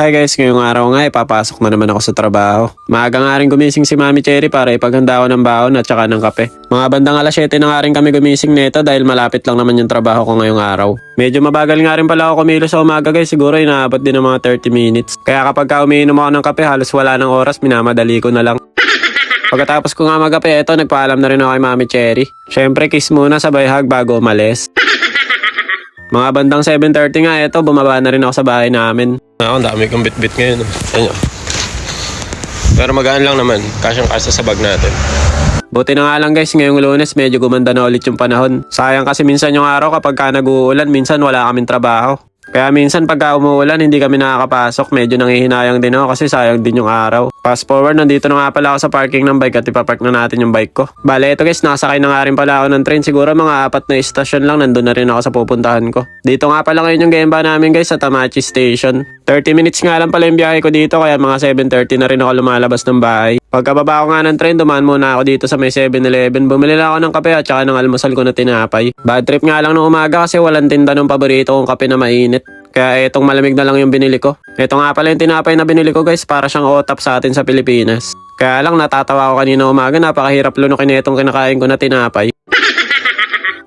Hi guys, ngayong araw nga papasok na naman ako sa trabaho. Maaga nga rin gumising si Mami Cherry para ipaghanda ako ng baon at saka ng kape. Mga bandang alas 7 na nga rin kami gumising nito dahil malapit lang naman yung trabaho ko ngayong araw. Medyo mabagal nga rin pala ako kumilos sa umaga guys, siguro inaabot din ng mga 30 minutes. Kaya kapag umiinom ako ng kape halos wala ng oras, minamadali ko na lang. Pagkatapos ko nga magape, eto nagpaalam na rin ako kay Mami Cherry. Syempre kiss muna sabay hug bago umalis. Mga bandang 7:30 nga eto, bumaba na rin ako sa bahay namin. Ang dami kong bit-bit ngayon. Ayan. Pero magaan lang naman. Kasyang-kasya sa bag natin. Buti na nga lang guys, ngayong Lunes medyo gumanda na ulit yung panahon. Sayang kasi minsan yung araw kapag nag-uulan, minsan wala kaming trabaho. Kaya minsan pagka umuulan, hindi kami nakakapasok. Medyo nanghihinayang din ako kasi sayang din yung araw. Fast forward, nandito na nga pala ako sa parking ng bike at ipapark na natin yung bike ko. Bale, ito guys, nakasakay na nga rin pala ako ng train. Siguro mga 4 na istasyon lang, nandun na rin ako sa pupuntahan ko. Dito nga pala ngayon yung gemba namin guys sa Tamachi Station. 30 minutes nga lang pala yung biyahe ko dito kaya mga 7:30 na rin ako lumalabas ng bahay. Pagkababa ko nga ng train, dumaan muna ako dito sa may 7-Eleven. Bumili lang ako ng kape at saka ng almusal ko na tinapay. Bad trip nga lang nung umaga kasi walang tinda ng paborito kong kape na mainit. Kaya etong malamig na lang yung binili ko. Ito nga pala yung tinapay na binili ko guys, para siyang otap sa atin sa Pilipinas. Kaya lang natatawa ko kanina umaga, napakahirap lunukin itong kinakain ko na tinapay.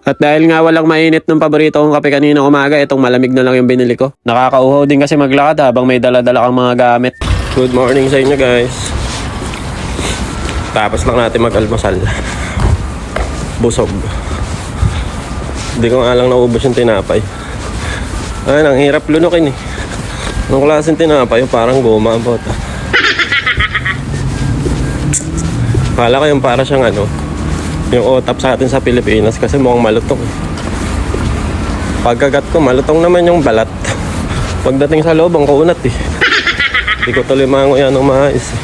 At dahil nga walang mainit ng paborito kong kape kanina umaga, itong malamig na lang yung binili ko. Nakakauhaw din kasi maglakad habang may dala-dala kang mga gamit. Good morning sa inyo guys. Tapos lang natin mag-almusal. Busog. Hindi ko nga lang naubos yung tinapay. Ay, ang hirap lunukin eh. Anong klaseng tinapay? Parang goma ang bota. Kala ko yung para siyang yung otap sa atin sa Pilipinas kasi mukhang malutong. Pagkagat ko, malutong naman yung balat. Pagdating sa loob, ang kaunat eh. Hindi ko tuloy mango yan ng maayos eh.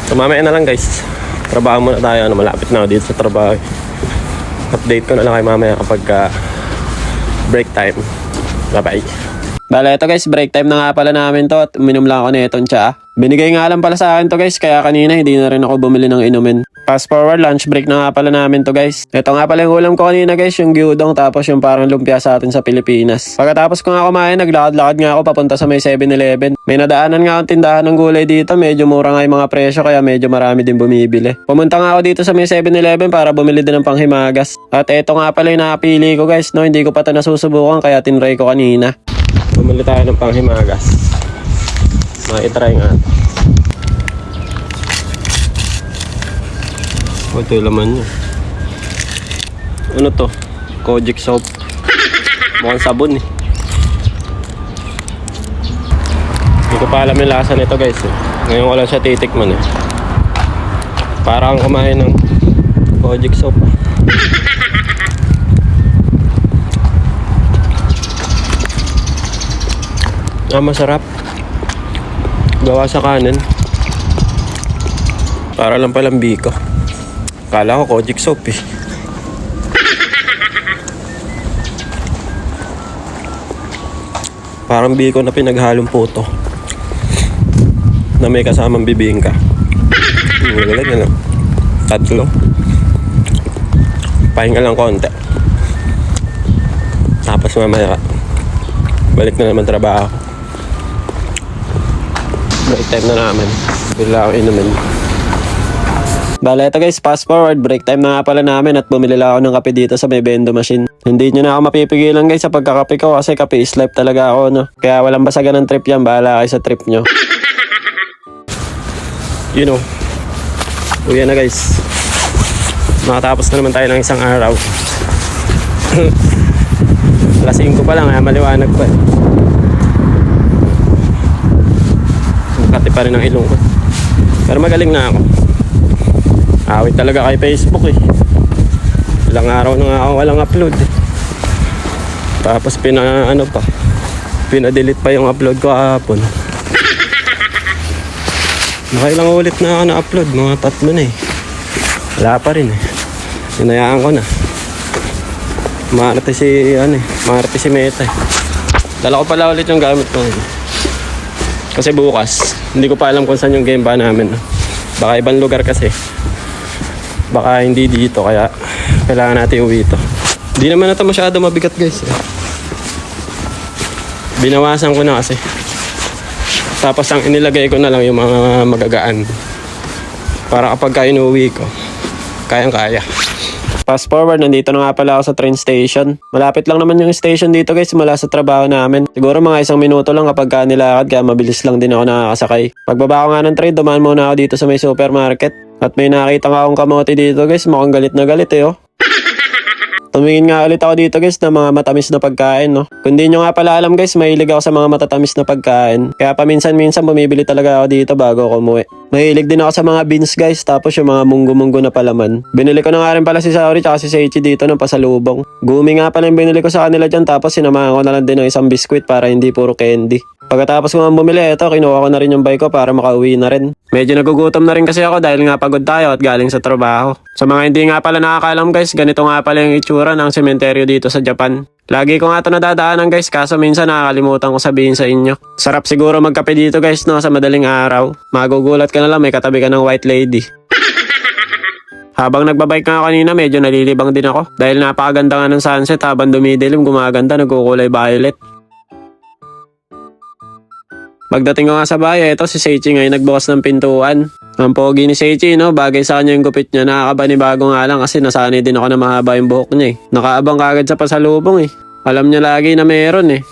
So mamaya na lang guys. Trabaho muna tayo. Malapit na ako dito sa trabaho. Update ko na lang kay mamaya kapag break time. Bye-bye. Bale, ito guys, break time na nga pala namin to at uminom lang ako na itong tsaa. Binigay nga lang pala sa akin to guys, kaya kanina hindi na rin ako bumili ng inumin. Fast forward, lunch break na nga pala namin to guys. Ito nga pala yung ulam ko kanina guys, yung gyudong tapos yung parang lumpia sa atin sa Pilipinas. Pagkatapos ko nga kumain, naglakad-lakad nga ako papunta sa may 7-Eleven. May nadaanan nga akong tindahan ng gulay dito, medyo mura nga yung mga presyo kaya medyo marami din bumibili. Pumunta nga ako dito sa may 7-Eleven para bumili din ng panghimagas. At ito nga pala yung napili ko guys, no, hindi ko pa ito nasusubukan kaya tinry ko kanina. Bumili tayo ng panghimagas. Makitry nga. Ito yung laman niya. Ano to? Kojic soap. Mukhang sabon eh. Hindi ko pa alam yung lasa nito guys eh. Ngayon ko lang siya titikman eh. Parang kumain ng Kojic soap. Masarap. Gawa sa kanin. Para lang palang biko. Kala ko Kojic soap eh. Parang biko na pinaghalong puto. Na may kasamang bibingka. Galing na lang. 3. Pahinga lang konti. Tapos mamaya balik na naman trabaho. Break time na namin. Bila ako inumin. Bale, ito guys, fast forward. Break time na nga pala namin at bumili lang ako ng kape dito sa may bendo machine. Hindi nyo na ako mapipigilan guys sa pagkakape ko kasi kape is life talaga ako, no? Kaya walang basagan ng trip yan. Bahala kayo sa trip nyo. You know. Uwi na guys. Makatapos na naman tayo ng isang araw. Alas 5 pa lang, maliwanag pa eh. Makati pa rin ang ilong ko. Pero magaling na ako. Awit talaga kay Facebook eh. Ilang araw na nga ako walang upload eh. Tapos pina-delete pa yung upload ko kahapon. Nakailang ulit na ako na-upload. Mga 3 na eh. Wala pa rin eh. Hinayaan ko na. Maarte si Meta eh. Dala ko pala ulit yung gamit ko. Kasi bukas, hindi ko pa alam kung saan yung game ba namin. Baka ibang lugar kasi. Baka hindi dito, kaya kailangan natin uwi ito. Hindi naman ito masyado mabigat guys. Binawasan ko na kasi. Tapos ang inilagay ko na lang yung mga magagaan. Para kapag inuwi ko, kayang-kaya. Fast forward, nandito na nga pala ako sa train station. Malapit lang naman yung station dito guys mula sa trabaho namin. Siguro mga 1 minuto lang kapag nilakad kaya mabilis lang din ako nakakasakay. Pagbaba ko nga ng train, dumaan muna ako dito sa may supermarket. At may nakita nga akong kamote dito guys, mukhang galit na galit oh. Tumingin nga ulit ako dito guys ng mga matamis na pagkain no. Kung di nyo nga pala alam guys, mahilig ako sa mga matatamis na pagkain. Kaya paminsan-minsan bumibili talaga ako dito bago ako umuwi. Mahilig din ako sa mga beans guys, tapos yung mga munggo-munggo na palaman. Binili ko na nga rin pala si Saori tsaka si Seichi dito ng pasalubong. Gumi nga pala yung binili ko sa kanila dyan, tapos sinamahan ko na lang din ng isang biskwit para hindi puro candy. Pagkatapos ko nga bumili, eto, kinuha ko na rin yung bike ko para makauwi na rin. Medyo nagugutom na rin kasi ako dahil nga pagod tayo at galing sa trabaho. Sa mga hindi nga pala nakakaalam guys, ganito nga pala yung itsura ng sementeryo dito sa Japan. Lagi ko nga ito nadadaanan guys, kaso minsan nakakalimutan ko sabihin sa inyo. Sarap siguro magkape dito guys no, sa madaling araw. Magugulat ka na lang, may katabi ka ng white lady. Habang nagbabike nga kanina, medyo nalilibang din ako. Dahil napakaganda nga ng sunset habang dumidilim, gumaganda, nagkukulay violet. Pagdating ko nga sa bahay, eto si Seichi ngayon nagbukas ng pintuan. Ang pogi ni Seichi, no? Bagay sa kanya yung gupit niya. Nakakabanibago nga lang kasi nasanay din ako na mahaba yung buhok niya eh. Nakaabang kagad sa pasalubong eh. Alam niya lagi na meron eh.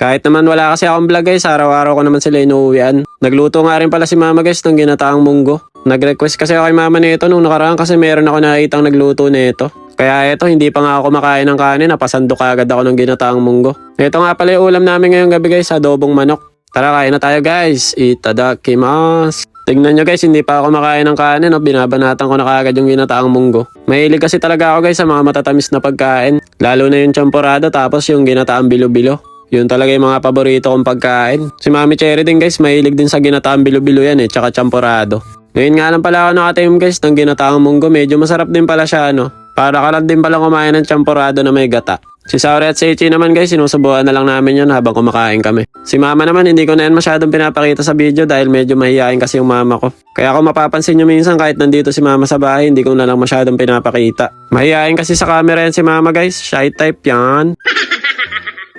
Kahit naman wala kasi akong vlog guys, araw-araw ko naman sila inuuwian. Nagluto nga rin pala si mama guys ng ginataang munggo. Nag-request kasi ako kay mama nito nung nakaraan kasi meron ako nakitang nagluto nito. Kaya eto, hindi pa nga ako kumakain ng kanin, napasando kagad ako ng ginataang munggo. Ito nga pala yung ulam namin ngayong gabi guys, adobong manok. Tara, kain na tayo guys. Itadakimasu. Tingnan nyo guys, hindi pa ako makain ng kanin, no? Binabanatan ko na kagad yung ginataang munggo. Mahilig kasi talaga ako guys sa mga matatamis na pagkain. Lalo na yung champorado tapos yung ginataang bilo-bilo. Yun talaga yung mga paborito kong pagkain. Si Mami Cherry din guys, mahilig din sa ginataang bilo-bilo yan eh, tsaka champorado. Ngayon nga lang pala ako nakataim guys ng ginataang munggo, medyo masarap din pala siya no. Para ka lang din pala kumain ng champorado na may gata. Si Saori at Seichi naman guys, sinusubukan na lang namin yun habang kumakain kami. Si mama naman, hindi ko na yan masyadong pinapakita sa video dahil medyo mahihain kasi yung mama ko. Kaya kung mapapansin nyo minsan kahit nandito si mama sa bahay, hindi ko na lang masyadong pinapakita. Mahihain kasi sa camera yan si mama guys, shy type yan.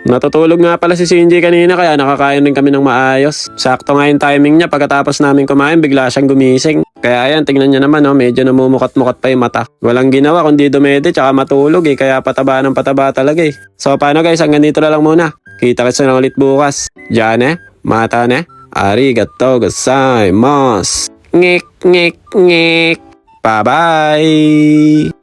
Natutulog nga pala si Shinji kanina kaya nakakain rin kami ng maayos. Sakto nga yung timing niya, pagkatapos namin kumain bigla siyang gumising. Kaya ayan, tingnan niya naman medyo namumukat-mukat pa yung mata. Walang ginawa kundi dumede tsaka matulog kaya pataba ng pataba talaga eh. So paano guys, hanggang dito na lang muna. Kita-kits na ulit bukas. Diyan mata arigatou gozaimasu. Ngek ngek ngek. Bye bye.